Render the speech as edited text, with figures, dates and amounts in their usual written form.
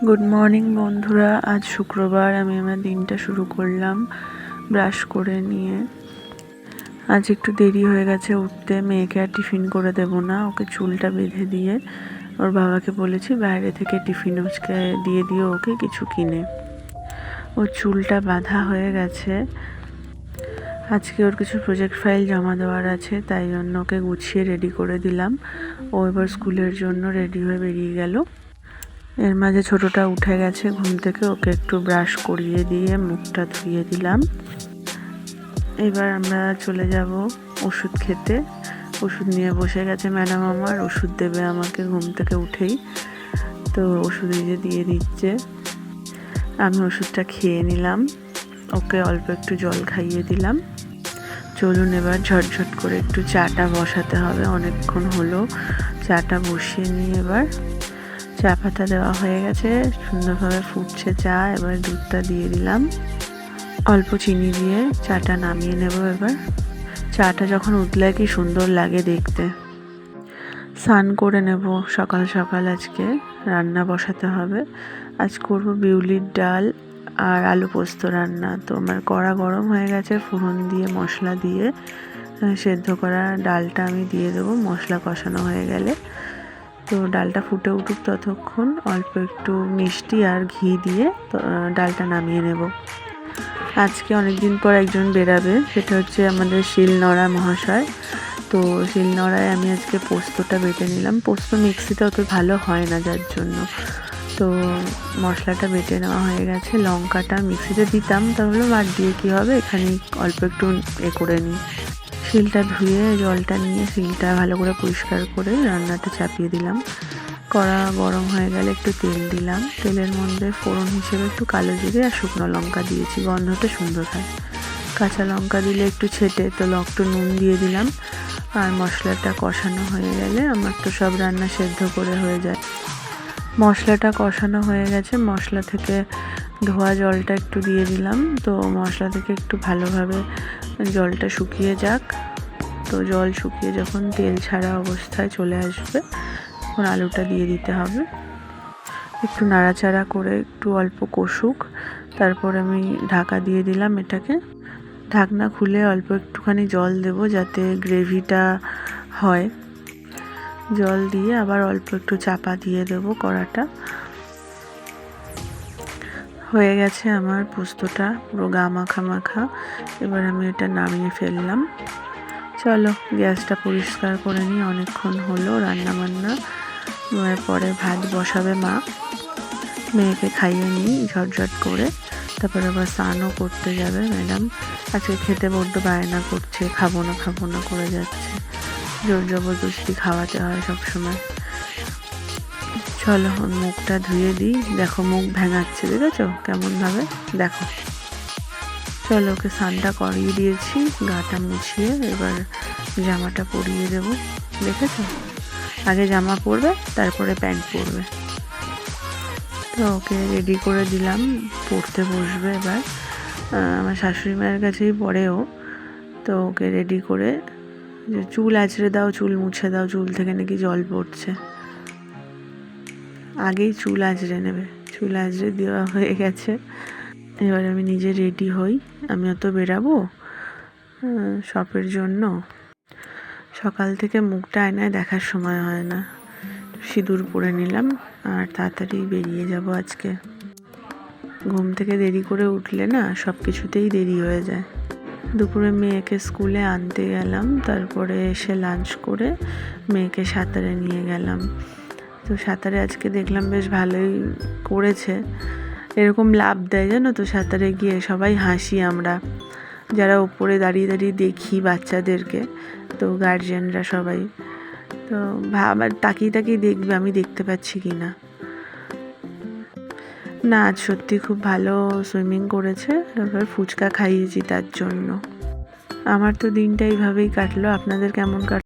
Good morning বন্ধুরা। আজ শুক্রবার, আমি আমার দিনটা শুরু করলাম ব্রাশ করে নিয়ে। আজ একটু দেরি হয়ে গেছে উঠতে, মেয়েকে আর টিফিন করে দেব না, ওকে চুলটা বেঁধে দিয়ে ওর বাবাকে বলেছি বাইরে থেকে টিফিন ওকে দিয়ে দিও, ওকে কিছু কিনে। ওর চুলটা বাঁধা হয়ে গেছে। আজকে ওর কিছু প্রজেক্ট ফাইল জমা দেওয়ার আছে, তাই জন্য ওকে গুছিয়ে রেডি করে দিলাম। ও এবার স্কুলের জন্য রেডি হয়ে বেরিয়ে গেল। এর মাঝে ছোটটা উঠে গেছে ঘুম থেকে, ওকে একটু ব্রাশ করিয়ে দিয়ে মুখটা ধুয়ে দিলাম। এবার আমরা চলে যাব ওষুধ খেতে। ওষুধ নিয়ে বসে গেছে ম্যাডাম, আমার ওষুধ দেবে আমাকে ঘুম থেকে উঠেই। তো ওষুধ দিয়ে দিচ্ছে, আমি ওষুধটা খেয়ে নিলাম। ওকে অল্প একটু জল খাইয়ে দিলাম। চলুন এবার ঝটঝট করে একটু চাটা বসাতে হবে, অনেকক্ষণ হলো। চাটা বসিয়ে নিয়ে এবার চা পাতা দেওয়া হয়ে গেছে, সুন্দরভাবে ফুটছে চা। এবার দুধটা দিয়ে দিলাম, অল্প চিনি দিয়ে চাটা নামিয়ে নেব। এবার চাটা যখন উতলে কি সুন্দর লাগে দেখতে। স্নান করে নেব সকাল সকাল। আজকে রান্না বসাতে হবে। আজ করব বিউলির ডাল আর আলু পোস্ত রান্না। তো আমার কড়া গরম হয়ে গেছে, ফোড়ন দিয়ে মশলা দিয়ে সেদ্ধ করা ডালটা আমি দিয়ে দেবো মশলা কষানো হয়ে গেলে। তো ডালটা ফুটে উঠুক ততক্ষণ অল্প একটু মিষ্টি আর ঘি দিয়ে ডালটা নামিয়ে নেব। আজকে অনেক দিন পর একজন বেরাবে, সেটা হচ্ছে আমাদের শিলনোড়া মহাশয়। তো শিলনোড়ায় আমি আজকে পোস্তটা বেটে নিলাম। পোস্ত মিক্সিতে অত ভালো হয় না, যার জন্য তো মশলাটা বেটে নেওয়া হয়ে গেছে। লঙ্কাটা মিক্সিতে দিতাম, তাহলে বাদ দিয়ে কী হবে, এখানে অল্প একটু করে নিই। শিলটা ধুয়ে জলটা নিয়ে শিলটা ভালো করে পরিষ্কার করে রান্নাটা চাপিয়ে দিলাম। কড়া গরম হয়ে গেলে একটু তেল দিলাম। তেলের মধ্যে ফোড়ন হিসেবে একটু কালো জিরে আর শুকনো লঙ্কা দিয়েছি, গন্ধটা সুন্দর হয়। কাঁচা লঙ্কা দিলে একটু ছেটে, তো একটু নুন দিয়ে দিলাম। আর মশলাটা কষানো হয়ে গেলে আমার তো সব রান্না সেদ্ধ করে হয়ে যায়। মশলাটা কষানো হয়ে গেছে, মশলা থেকে ধোয়া জলটা একটু দিয়ে দিলাম। তো মশলা থেকে একটু ভালোভাবে জলটা শুকিয়ে যাক। তো জল শুকিয়ে যখন তেল ছাড়া অবস্থায় চলে আসবে, তখন আলুটা দিয়ে দিতে হবে। একটু নাড়াচাড়া করে একটু অল্প কষুক, তারপর আমি ঢাকা দিয়ে দিলাম এটাকে। ঢাকনা খুলে অল্প একটুখানি জল দেব যাতে গ্রেভিটা হয়। জল দিয়ে আবার অল্প একটু চাপা দিয়ে দেবো কড়াটা। হয়ে গেছে আমার পোস্তটা পুরো গা মাখা মাখা। এবার আমি এটা নামিয়ে ফেললাম। চলো গ্যাসটা পরিষ্কার করে নিই, অনেকক্ষণ হলো রান্না বান্না। পরে ভাত বসাবে মা, মেয়েকে খাইয়ে নিই ঝটঝট করে। তারপরে আবার স্নানও করতে যাবে ম্যাডাম। আজকে খেতে বড্ড বায়না করছে, খাবো না করে যাচ্ছে। জোর জবরদস্তি খাওয়াতে হয় সবসময়। চলো মুখটা ধুয়ে দিই। দেখো মুখ ভেঙাচ্ছে, দেখেছো কেমনভাবে, দেখো। চলো ওকে স্নানটা করিয়ে দিয়েছি, গাটা মুছিয়ে এবার জামাটা পরিয়ে দেবো। দেখেছো, আগে জামা পরবে তারপরে প্যান্ট পরবে। তো ওকে রেডি করে দিলাম, পড়তে বসবে এবার। আমার শাশুড়ি মায়ের কাছেই পড়েও। তো ওকে রেডি করে যে চুল আঁচড়ে দাও, চুল মুছে দাও, চুল থেকে নাকি জল পড়ছে। আগেই চুল আঁচড়ে নেবে। চুল আঁচড়ে দেওয়া হয়ে গেছে। এবার আমি নিজে রেডি হই, আমিও তো বেরাবো শপের জন্য। সকাল থেকে মুখটা আয়নায় দেখার সময় হয় না। সিঁদুর পরে নিলাম আর তাড়াতাড়ি বেরিয়ে যাব আজকে। ঘুম থেকে দেরি করে উঠলে না সব কিছুতেই দেরি হয়ে যায়। দুপুরে মেয়েকে স্কুলে আনতে গেলাম, তারপরে এসে লাঞ্চ করে মেয়েকে সাঁতারে নিয়ে গেলাম। তো সাঁতারে আজকে দেখলাম বেশ ভালোই করেছে। এরকম লাভ দেয় জানো তো সাঁতারে গিয়ে, সবাই হাসি আমরা যারা উপরে দাঁড়িয়ে দাঁড়িয়ে দেখি বাচ্চাদেরকে। তো গার্জিয়ানরা সবাই তো আবার তাকিয়ে দেখবে আমি দেখতে পাচ্ছি কি না। না আজ সত্যি খুব ভালো সুইমিং করেছে। এবার ফুচকা খাইয়েছি তার জন্য। আমার তো দিনটা এইভাবেই কাটলো। আপনাদের কেমন কাটলো?